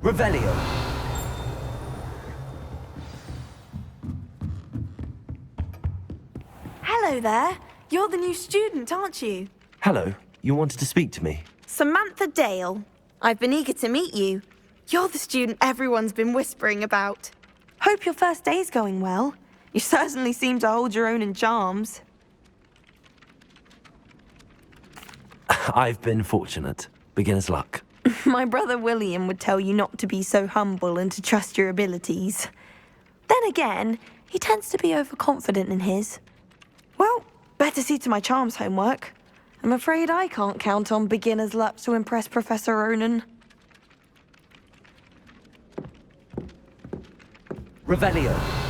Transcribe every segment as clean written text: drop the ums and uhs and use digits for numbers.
Revelio. Hello there. You're the new student, aren't you? Hello. You wanted to speak to me? Samantha Dale. I've been eager to meet you. You're the student everyone's been whispering about. Hope your first day's going well. You certainly seem to hold your own in charms. I've been fortunate. Beginner's luck. My brother William would tell you not to be so humble and to trust your abilities. Then again, he tends to be overconfident in his. Well, better see to my charms homework. I'm afraid I can't count on beginner's luck to impress Professor Ronan. Revelio.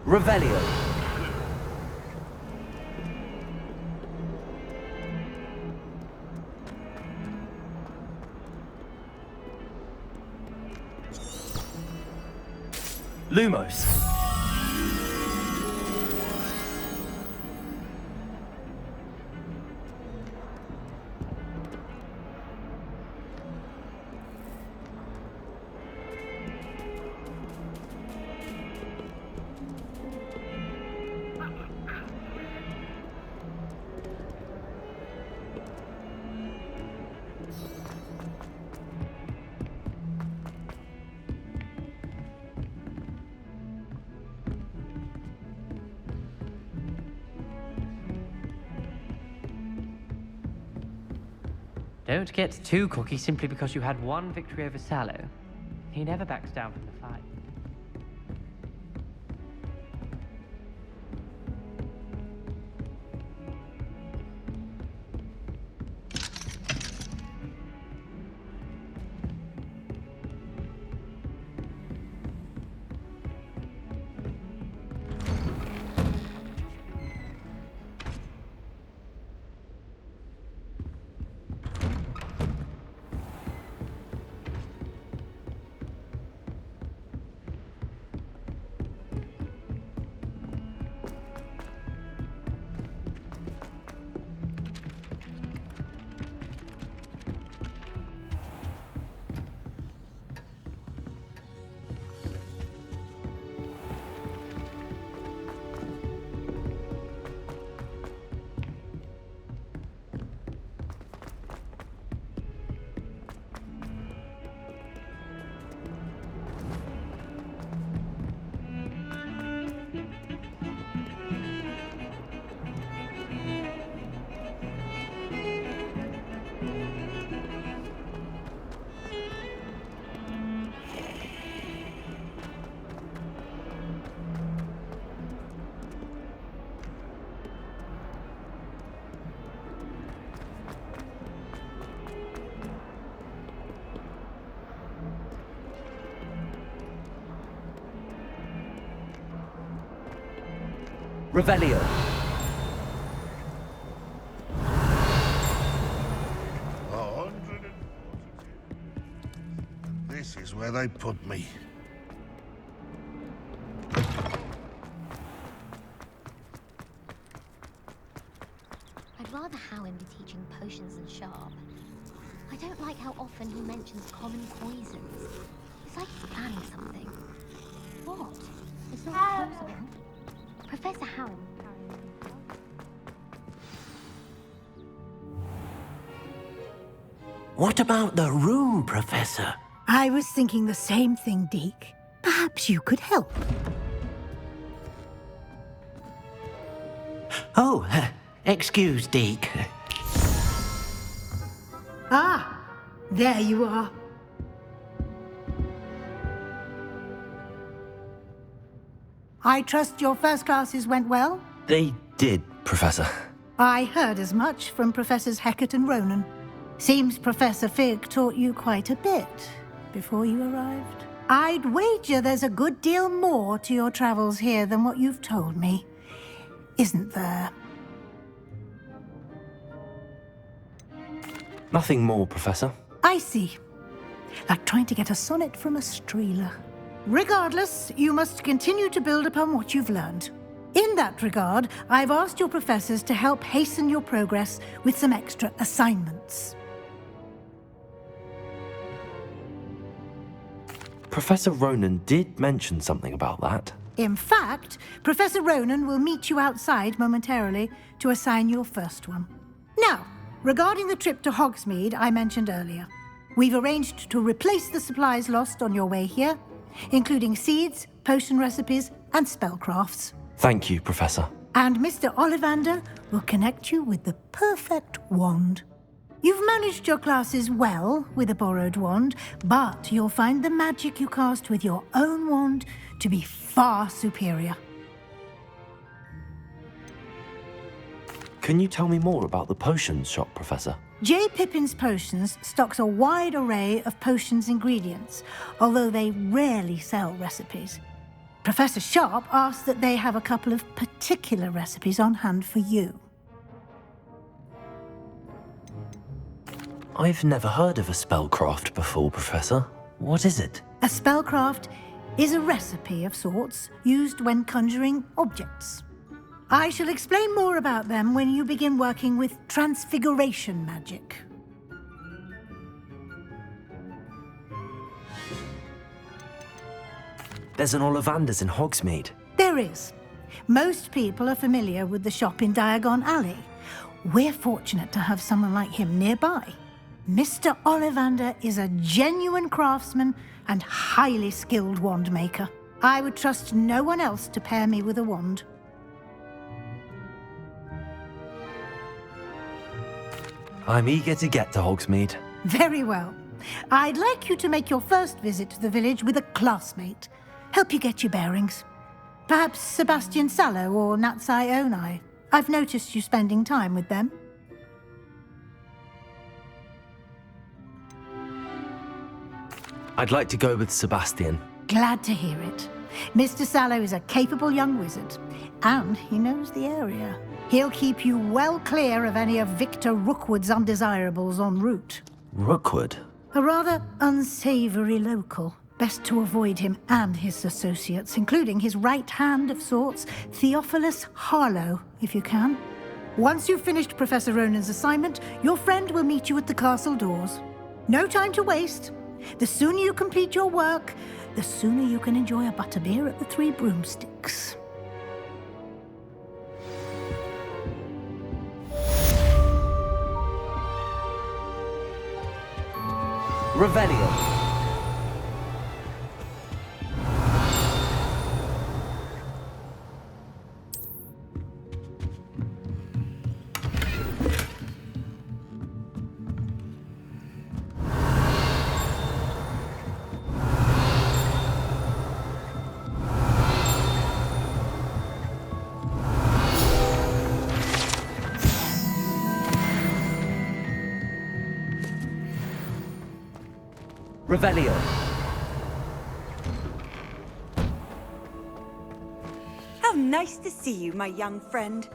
Revelio. Lumos. Don't get too cocky simply because you had one victory over Sallow. He never backs down from the fight. Revelio. This is where they put me. I'd rather Howin be teaching potions than Sharp. I don't like how often he mentions common poisons. It's like he's planning something. What? It's not possible. Professor Howin. What about the room, Professor? I was thinking the same thing, Deke. Perhaps you could help. Oh, excuse, Deke. Ah, there you are. I trust your first classes went well? They did, Professor. I heard as much from Professors Hecat and Ronan. Seems Professor Fig taught you quite a bit before you arrived. I'd wager there's a good deal more to your travels here than what you've told me. Isn't there? Nothing more, Professor. I see. Like trying to get a sonnet from a streeler. Regardless, you must continue to build upon what you've learned. In that regard, I've asked your professors to help hasten your progress with some extra assignments. Professor Ronan did mention something about that. In fact, Professor Ronan will meet you outside momentarily to assign your first one. Now, regarding the trip to Hogsmeade I mentioned earlier, we've arranged to replace the supplies lost on your way here, including seeds, potion recipes, and spellcrafts. Thank you, Professor. And Mr. Ollivander will connect you with the perfect wand. You've managed your classes well with a borrowed wand, but you'll find the magic you cast with your own wand to be far superior. Can you tell me more about the potions shop, Professor? J. Pippin's Potions stocks a wide array of potions ingredients, although they rarely sell recipes. Professor Sharp asked that they have a couple of particular recipes on hand for you. I've never heard of a spellcraft before, Professor. What is it? A spellcraft is a recipe of sorts used when conjuring objects. I shall explain more about them when you begin working with transfiguration magic. There's an Ollivander's in Hogsmeade. There is. Most people are familiar with the shop in Diagon Alley. We're fortunate to have someone like him nearby. Mr. Ollivander is a genuine craftsman and highly skilled wand maker. I would trust no one else to pair me with a wand. I'm eager to get to Hogsmeade. Very well. I'd like you to make your first visit to the village with a classmate. Help you get your bearings. Perhaps Sebastian Sallow or Natsai Onai. I've noticed you spending time with them. I'd like to go with Sebastian. Glad to hear it. Mr. Sallow is a capable young wizard, and he knows the area. He'll keep you well clear of any of Victor Rookwood's undesirables en route. Rookwood? A rather unsavory local. Best to avoid him and his associates, including his right hand of sorts, Theophilus Harlow, if you can. Once you've finished Professor Ronan's assignment, your friend will meet you at the castle doors. No time to waste. The sooner you complete your work, the sooner you can enjoy a butterbeer at the Three Broomsticks. Revelio. Revelio. How nice to see you, my young friend.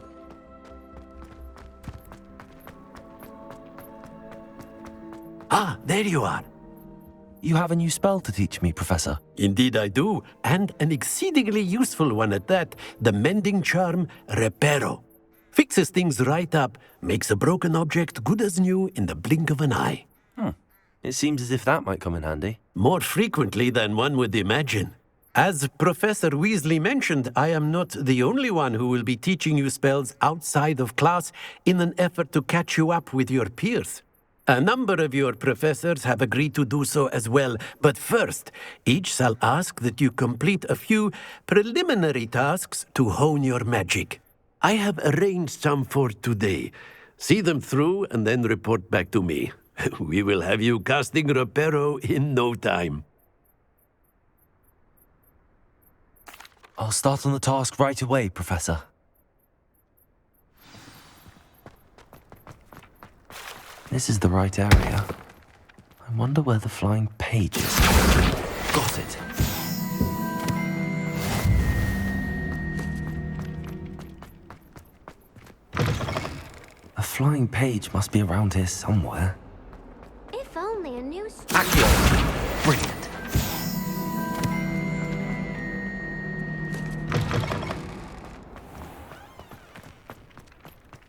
Ah, there you are. You have a new spell to teach me, Professor. Indeed I do, and an exceedingly useful one at that, the mending charm Reparo. Fixes things right up, makes a broken object good as new in the blink of an eye. It seems as if that might come in handy. More frequently than one would imagine. As Professor Weasley mentioned, I am not the only one who will be teaching you spells outside of class in an effort to catch you up with your peers. A number of your professors have agreed to do so as well, but first, each shall ask that you complete a few preliminary tasks to hone your magic. I have arranged some for today. See them through and then report back to me. We will have you casting Reparo in no time. I'll start on the task right away, Professor. This is the right area. I wonder where the flying page is. Got it. A flying page must be around here somewhere. If only a new... Accio! Brilliant.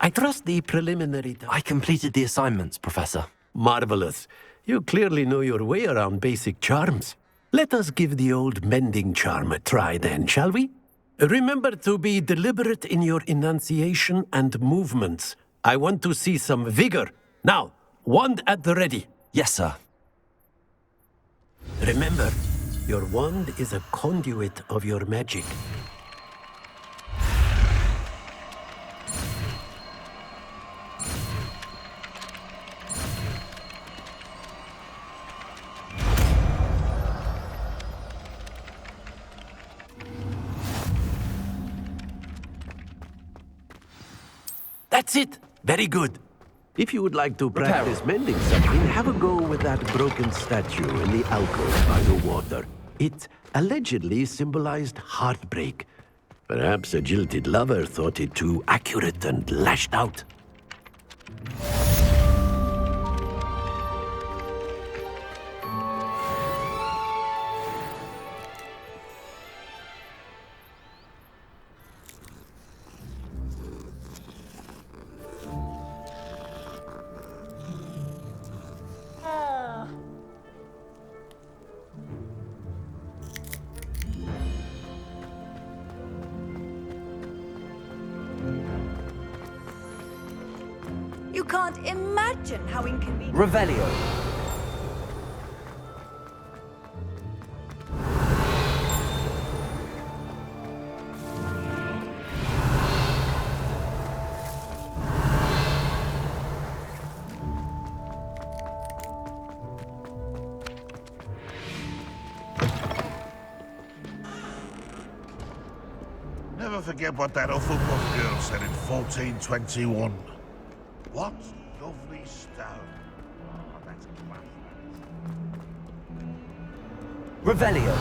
I trust the preliminary... I completed the assignments, Professor. Marvelous. You clearly know your way around basic charms. Let us give the old mending charm a try then, shall we? Remember to be deliberate in your enunciation and movements. I want to see some vigor. Now, wand at the ready. Yes, sir. Remember, your wand is a conduit of your magic. That's it! Very good. If you would like to practice mending something, have a go with that broken statue in the alcove by the water. It allegedly symbolized heartbreak. Perhaps a jilted lover thought it too accurate and lashed out. You can't imagine how inconvenient... Revelio. Never forget what that Hufflepuff girl said in 1421. What lovely stone. Oh, that's class. Revelio.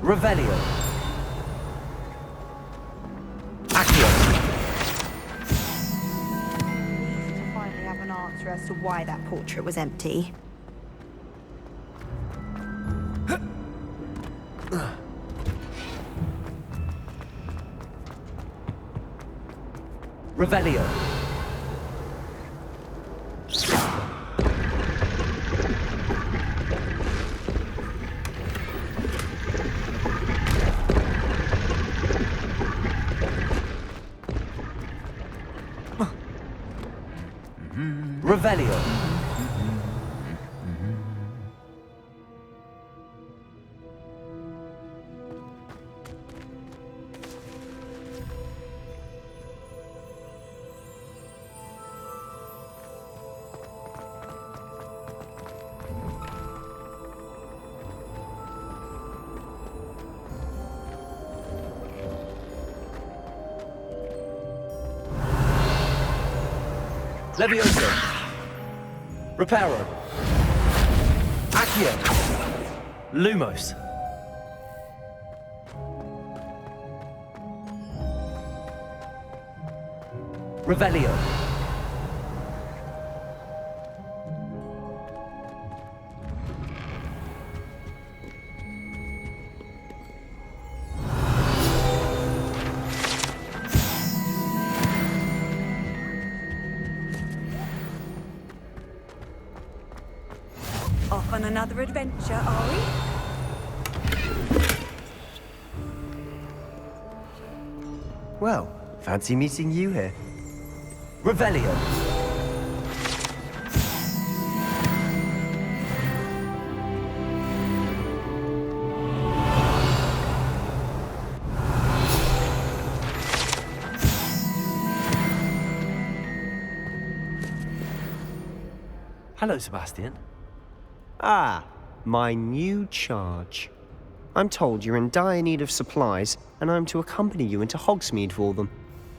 Revelio. Accio. To finally have an answer as to why that portrait was empty. Revelio. Revelio. Levioso. Reparo. Accio. Lumos. Revelio. Off on another adventure, are we? Well, fancy meeting you here. Revelio. Hello, Sebastian. Ah, my new charge. I'm told you're in dire need of supplies, and I'm to accompany you into Hogsmeade for them.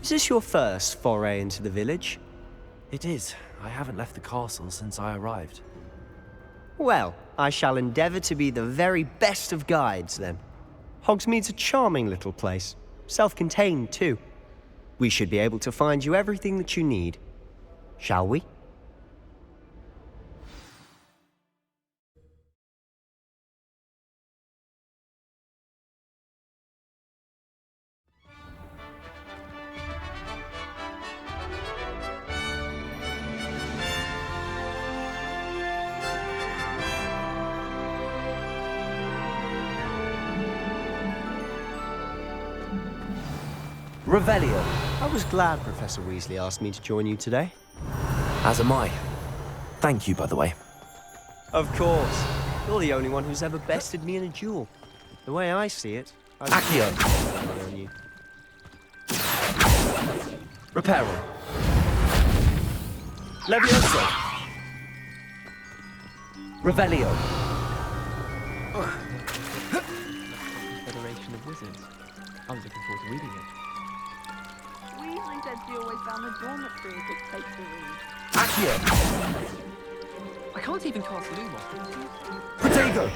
Is this your first foray into the village? It is. I haven't left the castle since I arrived. Well, I shall endeavour to be the very best of guides, then. Hogsmeade's a charming little place. Self-contained, too. We should be able to find you everything that you need. Shall we? Revelio. I was glad Professor Weasley asked me to join you today. As am I. Thank you, by the way. Of course. You're the only one who's ever bested me in a duel. The way I see it, I've Accio. on you. Reparo. Levioso. Revelio. Federation of Wizards. I was looking forward to reading it. Weasley said she always found the dormitory a good place to read. Accio. I can't even cast Lumos. Protego.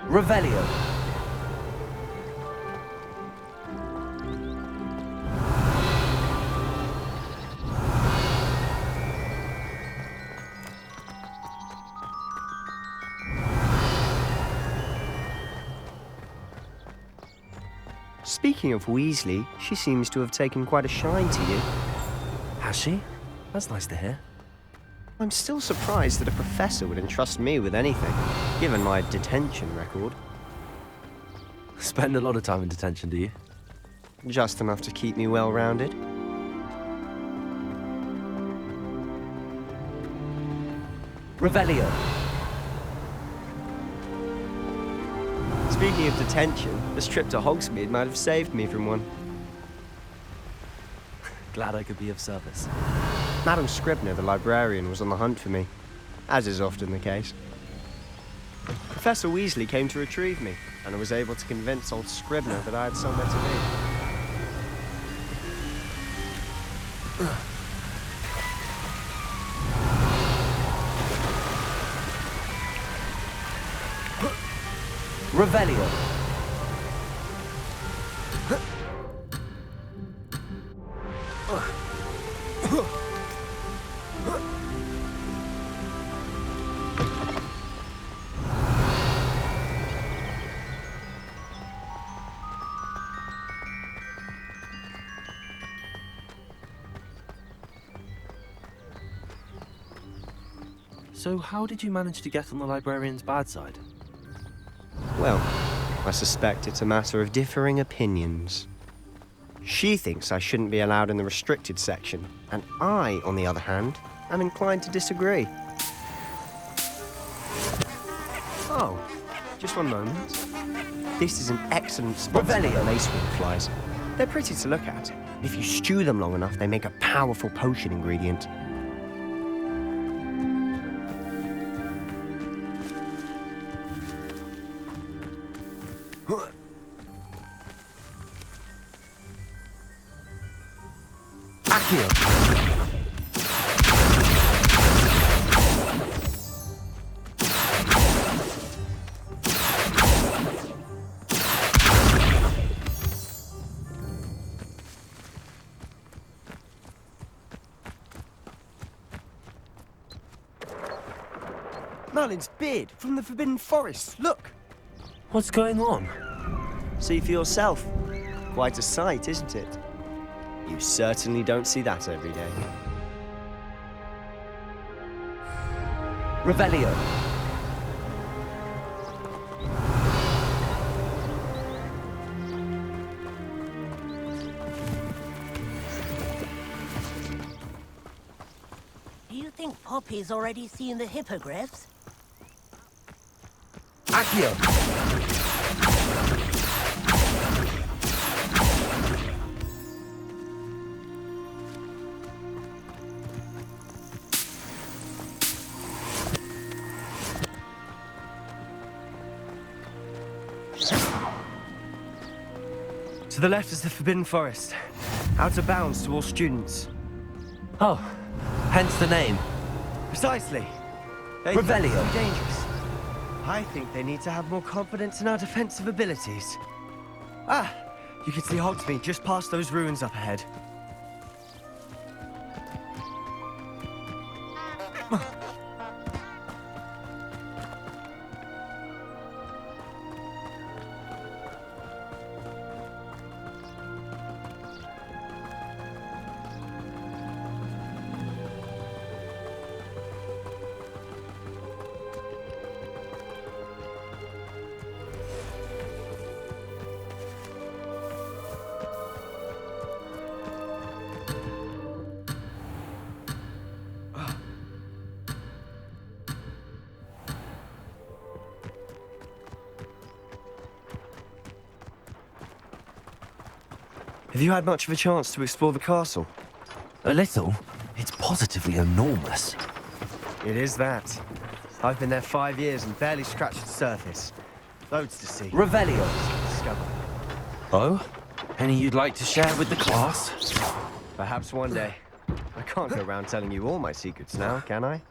Revelio. Speaking of Weasley, she seems to have taken quite a shine to you. Has she? That's nice to hear. I'm still surprised that a professor would entrust me with anything, given my detention record. Spend a lot of time in detention, do you? Just enough to keep me well-rounded. Revelio. Speaking of detention, this trip to Hogsmeade might have saved me from one. Glad I could be of service. Madam Scribner, the librarian, was on the hunt for me, as is often the case. Professor Weasley came to retrieve me, and I was able to convince old Scribner that I had somewhere to be. Revelio. So how did you manage to get on the librarian's bad side? Well, I suspect it's a matter of differing opinions. She thinks I shouldn't be allowed in the restricted section, and I, on the other hand, am inclined to disagree. Oh, just one moment. This is an excellent spot for lacewing flies. They're pretty to look at. If you stew them long enough, they make a powerful potion ingredient. Merlin's beard from the Forbidden Forest. Look! What's going on? See for yourself. Quite a sight, isn't it? You certainly don't see that every day. Revelio. think Poppy's already seen the hippogriffs? Accio! To the left is the Forbidden Forest. Out of bounds to all students. Oh, hence the name. Precisely. Revelio. Dangerous. I think they need to have more confidence in our defensive abilities. Ah, you can see Hogsmeade just past those ruins up ahead. Have you had much of a chance to explore the castle? A little. It's positively enormous. It is that. I've been there 5 years and barely scratched the surface. Loads to see. Revelio. To discover. Oh? Any you'd like to share with the class? Perhaps one day. I can't go around telling you all my secrets now, can I?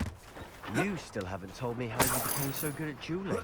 You still haven't told me how you became so good at dueling.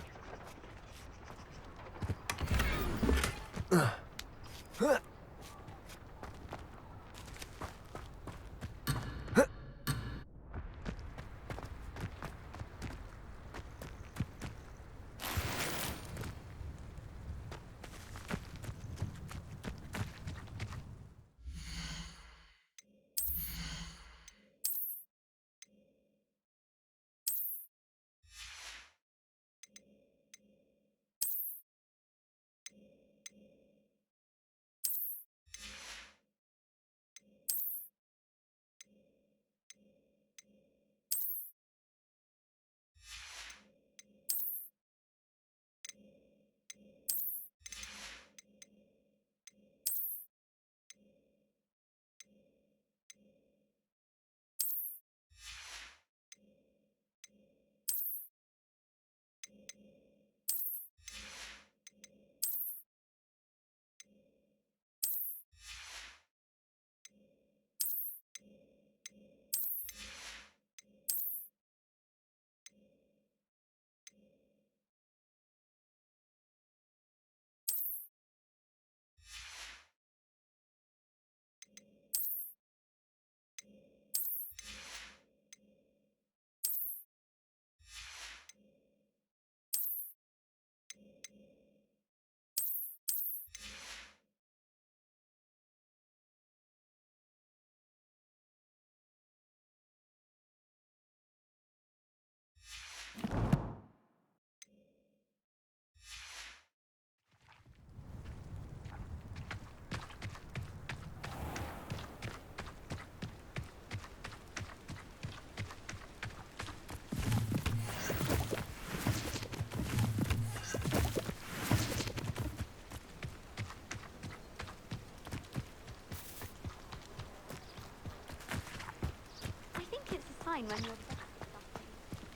When you're something.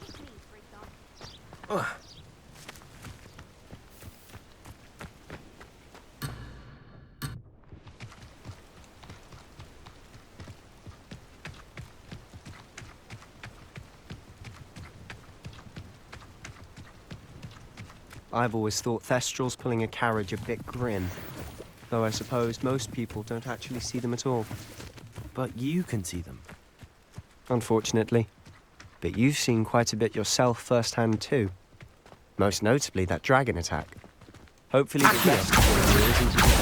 Take me, for example. I've always thought Thestrals pulling a carriage a bit grim. Though I suppose most people don't actually see them at all. But you can see them. Unfortunately. But you've seen quite a bit yourself firsthand too. Most notably that dragon attack. Hopefully the rest of you isn't too bad.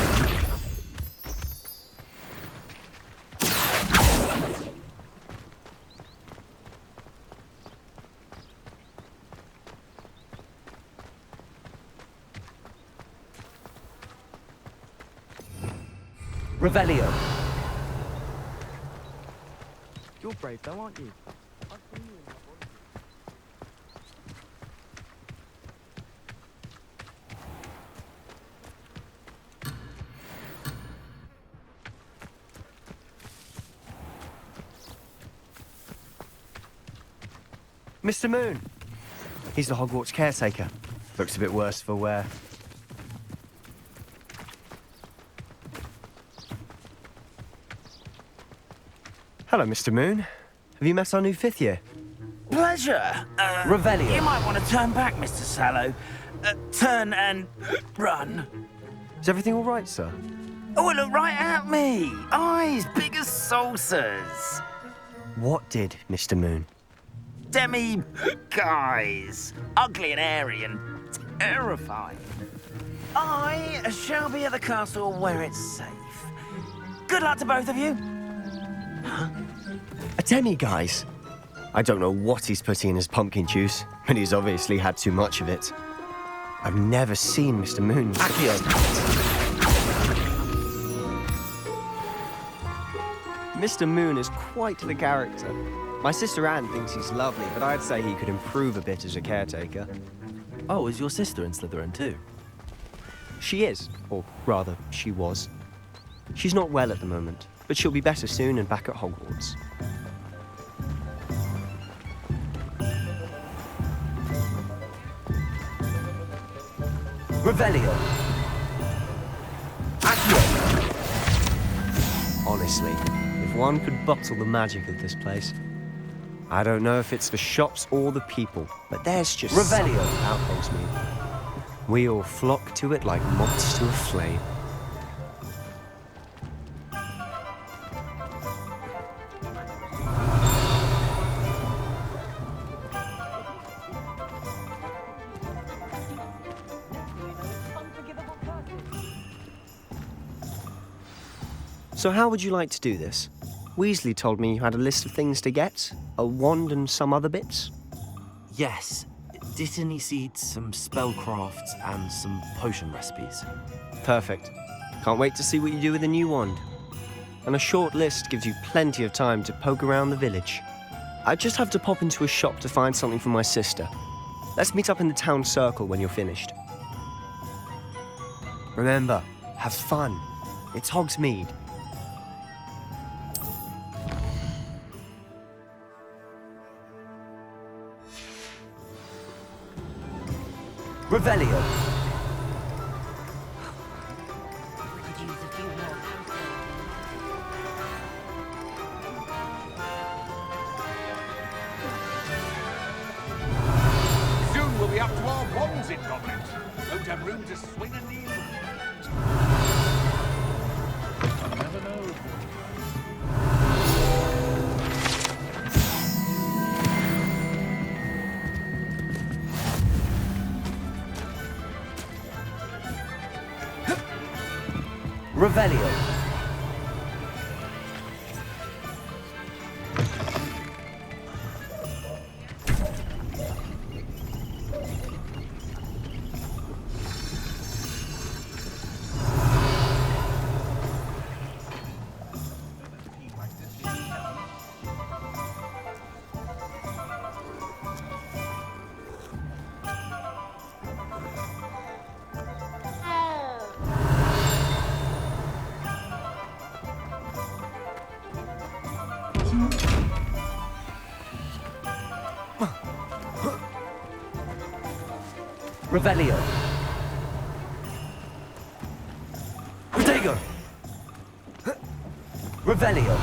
Revelio. You're brave though, aren't you? I've seen you Mr. Moon. He's the Hogwarts caretaker. Looks a bit worse for wear. Hello, Mr. Moon. Have you met our new fifth year? Pleasure. Revelio. You might want to turn back, Mr. Sallow. Turn and run. Is everything all right, sir? Oh, look right at me. Eyes big as saucers. What did, Mr. Moon? Demi guys. Ugly and airy and terrifying. I shall be at the castle where it's safe. Good luck to both of you. A demi-guise? I don't know what he's putting in his pumpkin juice, but he's obviously had too much of it. I've never seen Mr. Moon. Accio. Mr. Moon is quite the character. My sister Anne thinks he's lovely, but I'd say he could improve a bit as a caretaker. Oh, is your sister in Slytherin too? She is, or rather, she was. She's not well at the moment, but she'll be better soon and back at Hogwarts. Revelio. Honestly, if one could bottle the magic of this place. I don't know if it's the shops or the people, but there's just something about Hogsmeade. We all flock to it like moths to a flame. So how would you like to do this? Weasley told me you had a list of things to get, a wand and some other bits. Yes. Didn't he seed some spellcrafts and some potion recipes? Perfect. Can't wait to see what you do with the new wand. And a short list gives you plenty of time to poke around the village. I just have to pop into a shop to find something for my sister. Let's meet up in the town circle when you're finished. Remember, have fun. It's Hogsmeade. Revelio. Soon we'll be up to our wands in goblins. Don't have room to swing a needle. You never know. Revelio. Revelio. Protego. Revelio.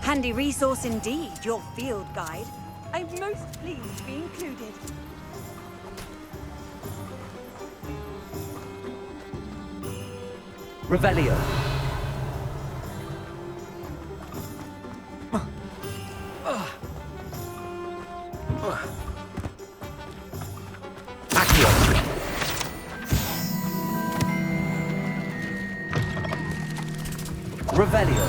Handy resource indeed, your field guide. I'm most pleased to be included. Revelio. Accio. Revelio.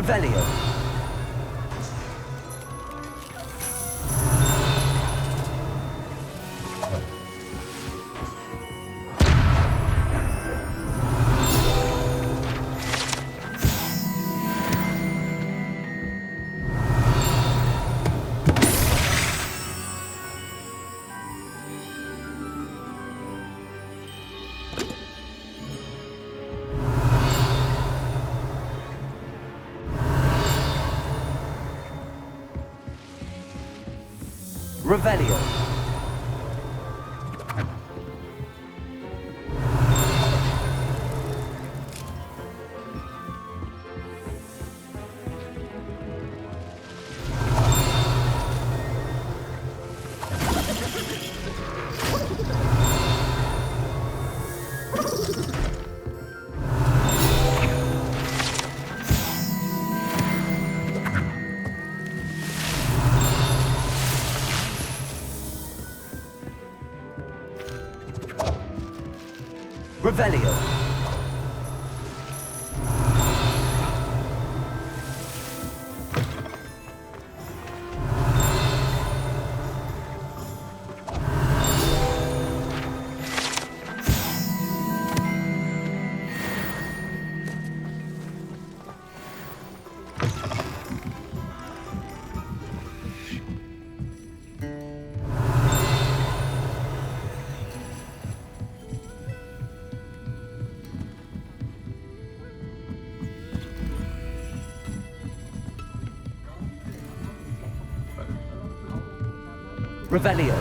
Revelio. Revelio. Revelio. Revelio.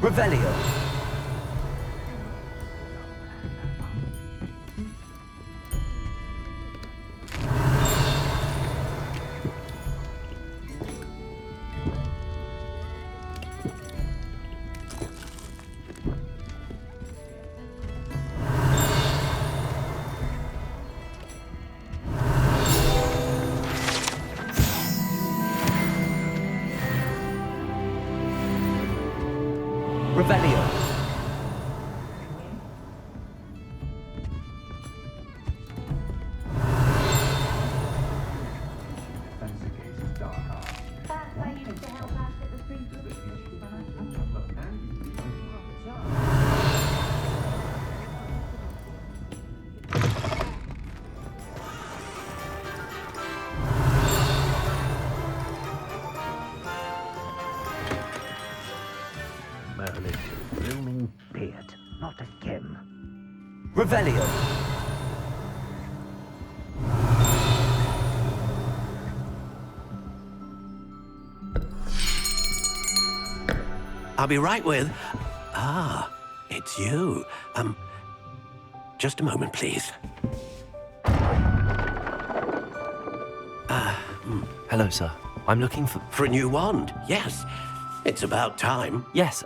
Revelio. Revelio. Merlin's blooming beard. Not again. Revelio. I'll be right with... Ah, it's you. Just a moment, please. Hello, sir. I'm looking for... For a new wand, yes. It's about time. Yes,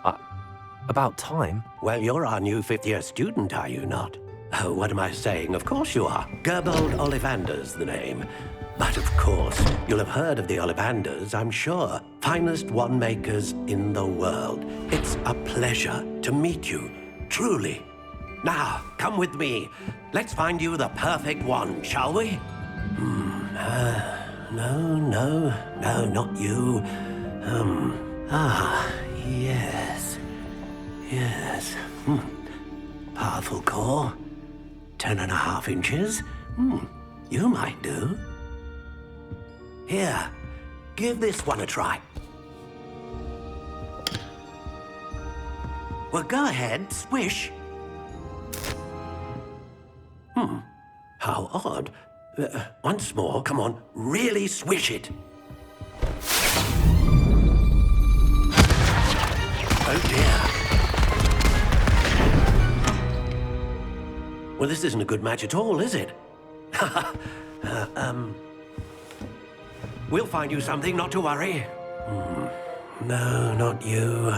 about time. Well, you're our new fifth-year student, are you not? Oh, what am I saying? Of course you are. Gerbold Ollivander's the name. But of course, you'll have heard of the Ollivanders, I'm sure. Finest wand makers in the world. It's a pleasure to meet you, truly. Now, come with me. Let's find you the perfect wand, shall we? No, not you. Yes. Powerful core. 10.5 inches. You might do. Here, give this one a try. Well, go ahead, swish. How odd. Once more, come on, really swish it. Oh dear. Well, this isn't a good match at all, is it? We'll find you something, not to worry. No, not you.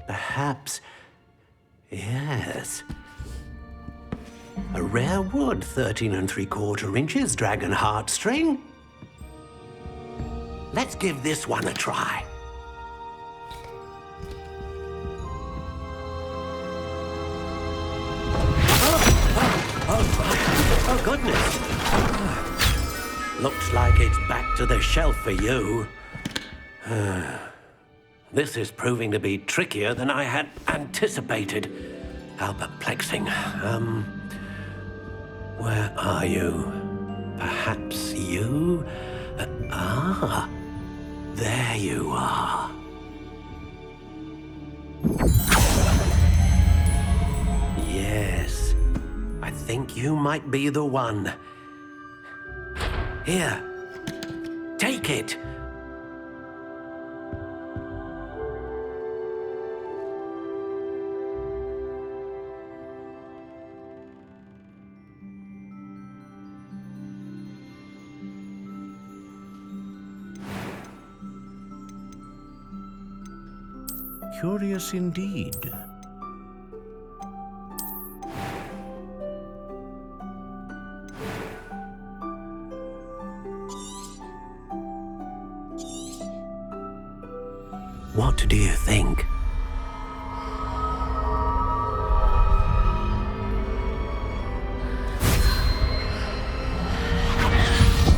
Perhaps. Yes. A rare wood, 13 3/4 inches, dragon heartstring. Let's give this one a try. Oh, goodness. Looks like it's back to the shelf for you. This is proving to be trickier than I had anticipated. How perplexing. Where are you? Perhaps you? There you are. Yes, I think you might be the one. Here, take it. Curious indeed. What do you think?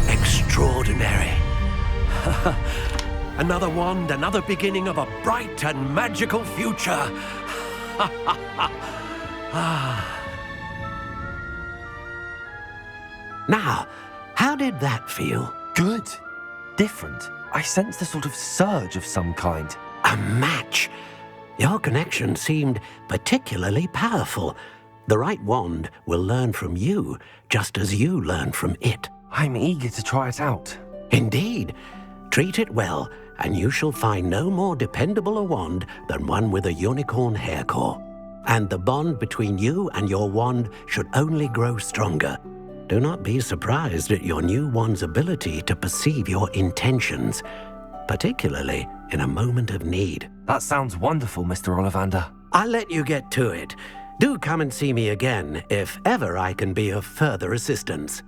Extraordinary. Another wand, another beginning of a bright and magical future. Now, how did that feel? Good. Different. I sensed a sort of surge of some kind. A match. Your connection seemed particularly powerful. The right wand will learn from you, just as you learn from it. I'm eager to try it out. Indeed. Treat it well, and you shall find no more dependable a wand than one with a unicorn hair core. And the bond between you and your wand should only grow stronger. Do not be surprised at your new wand's ability to perceive your intentions, particularly in a moment of need. That sounds wonderful, Mr. Ollivander. I'll let you get to it. Do come and see me again if ever I can be of further assistance.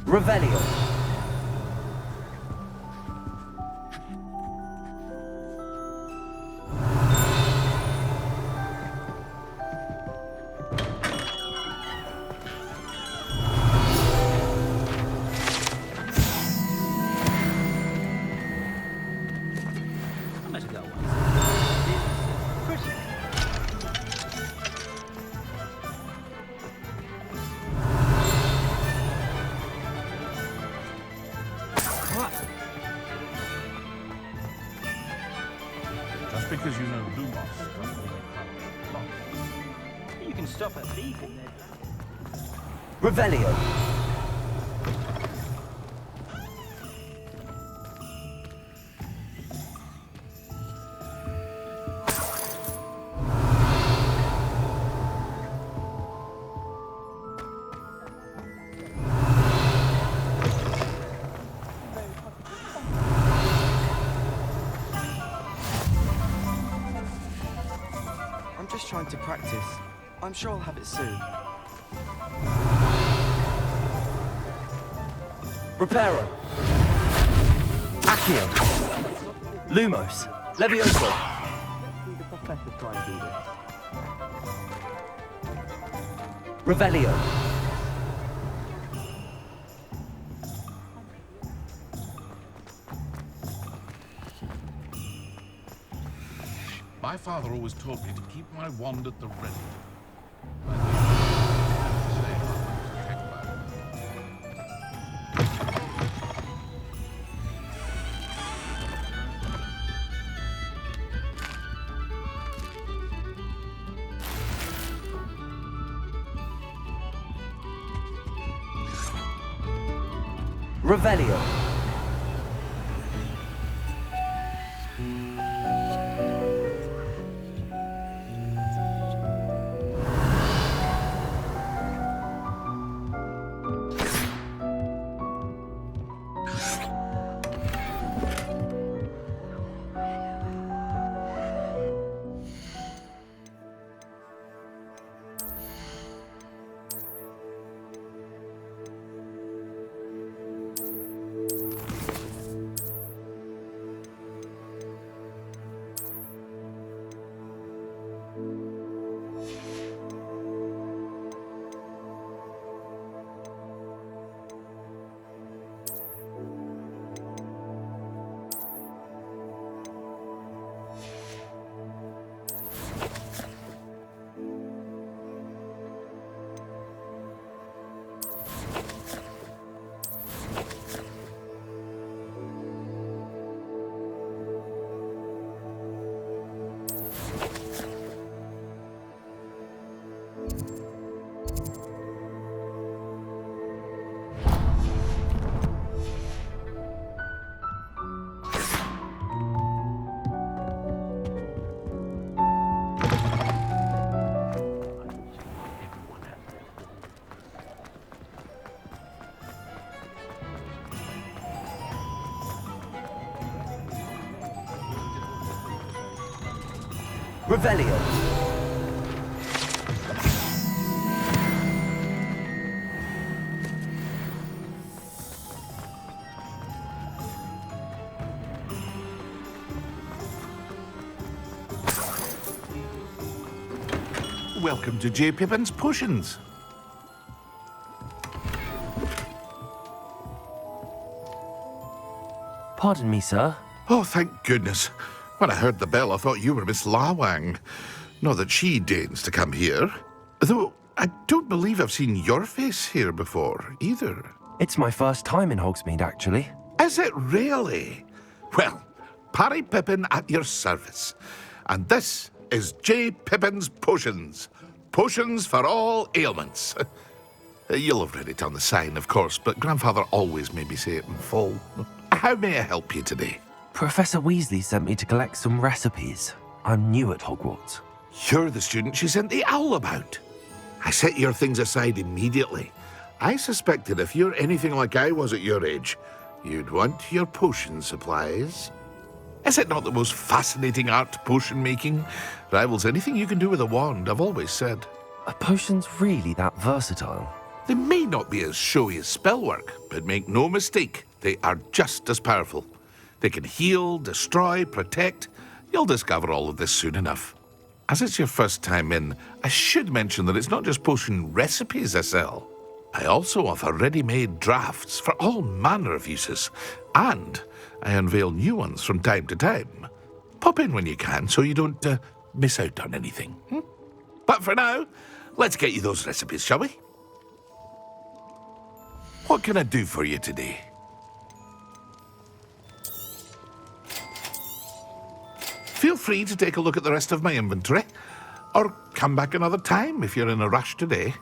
Revelio. Just because you know Lumos doesn't mean you can't. You can stop a thief in there. Revelio. I'm just trying to practice. I'm sure I'll have it soon. Reparo. Accio. Lumos. Levioso. The professor try and do this. Revelio. My father always taught me to keep my wand at the ready. Revelio. Revelio. Welcome to J. Pippin's Potions. Pardon me, sir. Oh, thank goodness. When I heard the bell, I thought you were Miss Lawang. Not that she deigns to come here. Though I don't believe I've seen your face here before, either. It's my first time in Hogsmeade, actually. Is it really? Well, Parry Pippin at your service. And this is J. Pippin's Potions. Potions for all ailments. You'll have read it on the sign, of course, but Grandfather always made me say it in full. How may I help you today? Professor Weasley sent me to collect some recipes. I'm new at Hogwarts. You're the student she sent the owl about. I set your things aside immediately. I suspected if you're anything like I was at your age, you'd want your potion supplies. Is it not the most fascinating art, potion making? Rivals anything you can do with a wand, I've always said. Are potions really that versatile? They may not be as showy as spellwork, but make no mistake, they are just as powerful. They can heal, destroy, protect. You'll discover all of this soon enough. As it's your first time in, I should mention that it's not just potion recipes I sell. I also offer ready-made drafts for all manner of uses, and I unveil new ones from time to time. Pop in when you can so you don't miss out on anything. But for now, let's get you those recipes, shall we? What can I do for you today? Feel free to take a look at the rest of my inventory, or come back another time if you're in a rush today.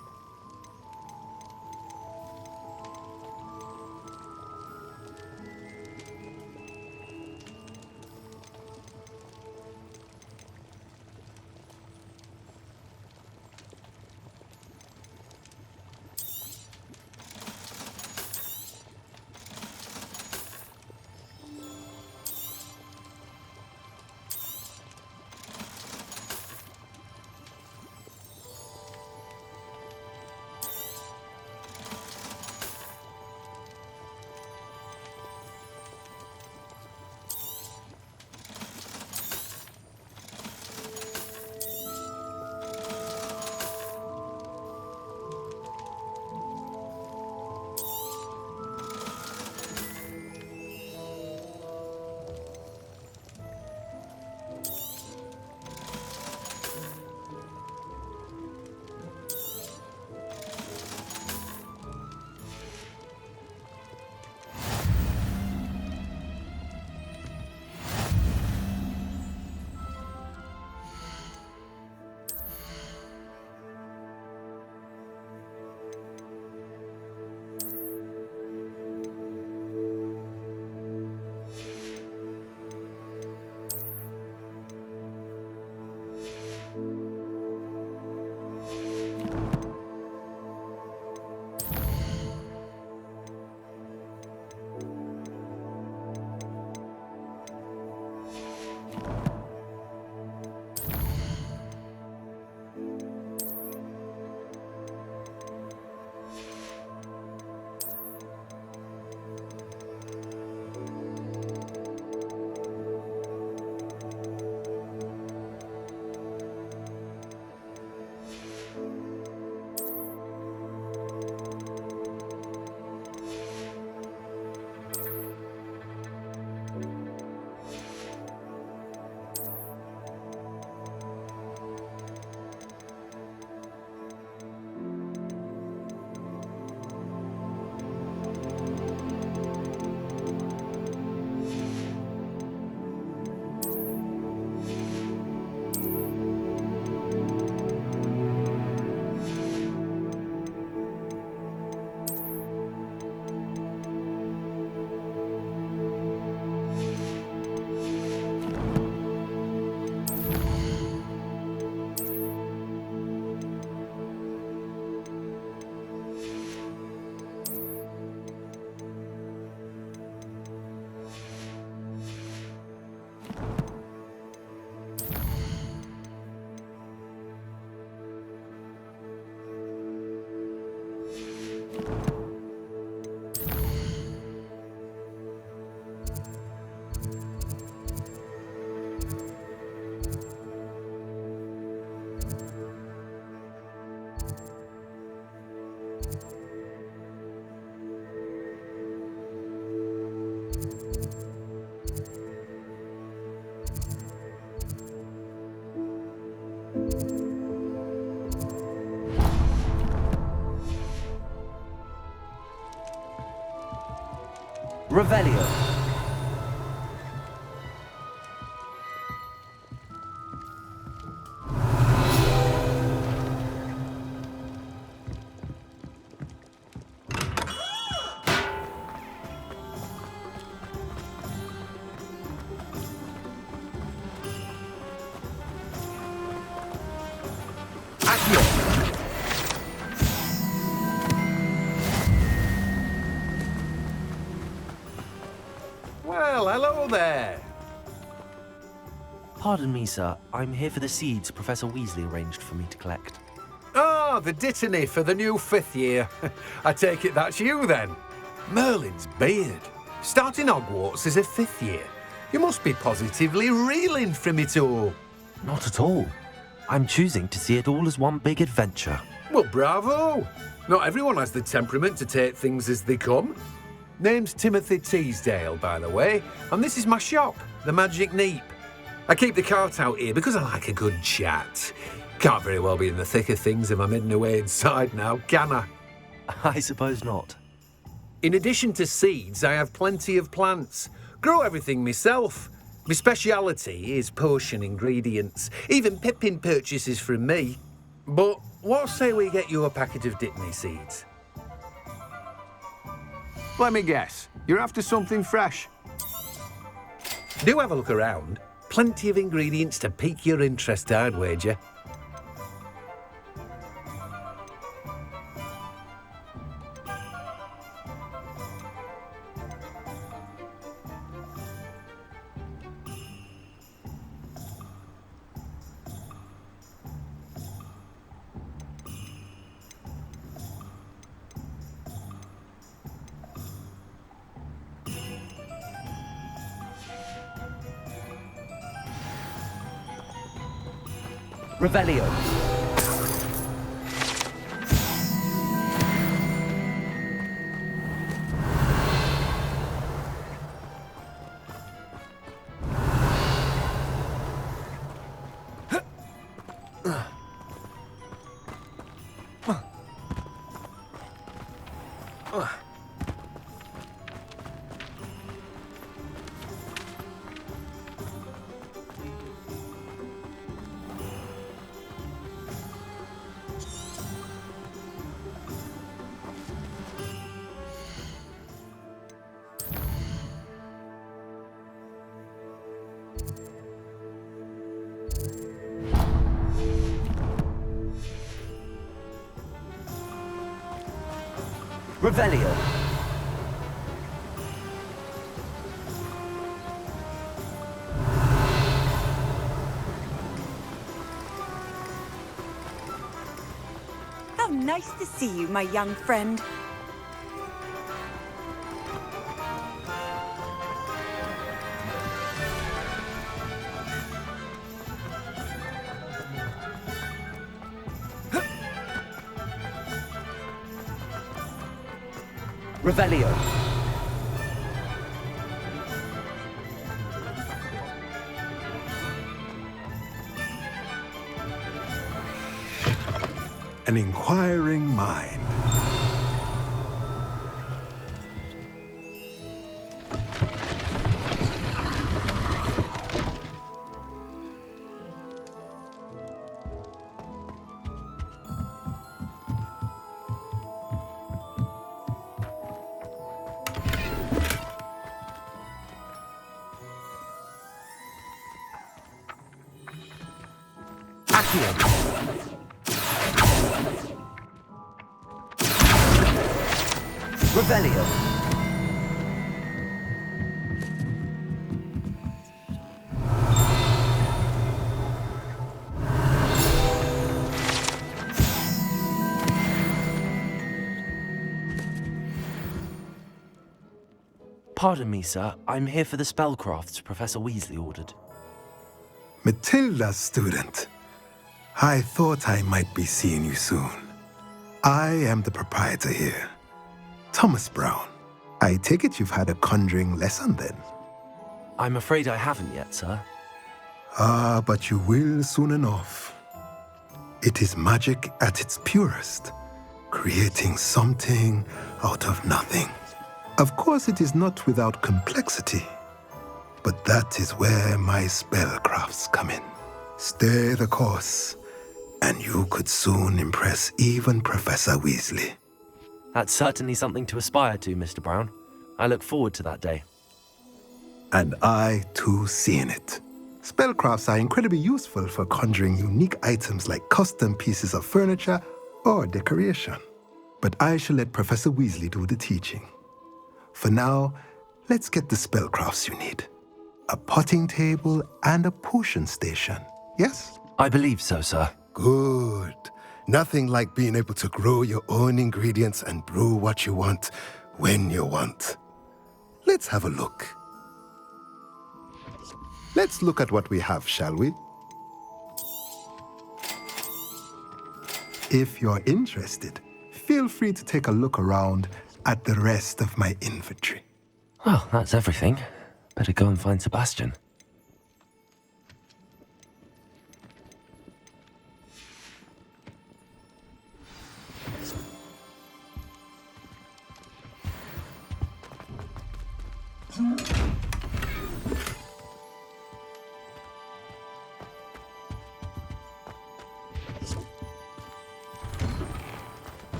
Revelio. Well, hello there. Pardon me, sir. I'm here for the seeds Professor Weasley arranged for me to collect. Ah, the dittany for the new 5th year. I take it that's you then. Merlin's beard. Starting Hogwarts as a 5th year. You must be positively reeling from it all. Not at all. I'm choosing to see it all as one big adventure. Well, bravo. Not everyone has the temperament to take things as they come. Name's Timothy Teasdale, by the way, and this is my shop, the Magic Neep. I keep the cart out here because I like a good chat. Can't very well be in the thick of things if I'm hidden away inside now, can I? I suppose not. In addition to seeds, I have plenty of plants. Grow everything myself. My speciality is potion ingredients. Even Pippin purchases from me. But what say we get you a packet of Dittany seeds? Let me guess. You're after something fresh. Do have a look around. Plenty of ingredients to pique your interest, I'd wager. Revelio. Revelio. How nice to see you, my young friend. Revelio. An inquiring mind. Revelio. Pardon me, sir. I'm here for the spellcrafts Professor Weasley ordered. Matilda's student. I thought I might be seeing you soon. I am the proprietor here, Thomas Brown. I take it you've had a conjuring lesson then? I'm afraid I haven't yet, sir. Ah, but you will soon enough. It is magic at its purest, creating something out of nothing. Of course, it is not without complexity, but that is where my spellcrafts come in. Stay the course, and you could soon impress even Professor Weasley. That's certainly something to aspire to, Mr. Brown. I look forward to that day. And I, too, seeing it. Spellcrafts are incredibly useful for conjuring unique items like custom pieces of furniture or decoration. But I shall let Professor Weasley do the teaching. For now, let's get the spellcrafts you need. A potting table and a potion station, yes? I believe so, sir. Good. Nothing like being able to grow your own ingredients and brew what you want when you want. Let's have a look. Let's look at what we have, shall we? If you're interested, feel free to take a look around at the rest of my inventory. Well, that's everything. Better go and find Sebastian.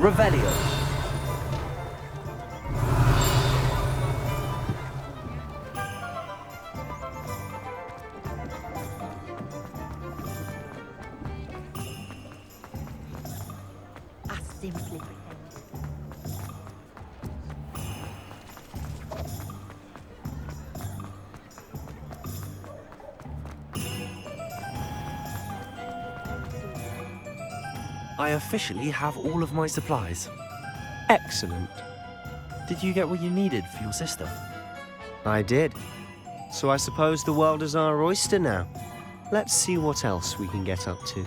Revelio. I simply pretend. I officially have all of my supplies. Excellent. Did you get what you needed for your sister? I did. So I suppose the world is our oyster now. Let's see what else we can get up to.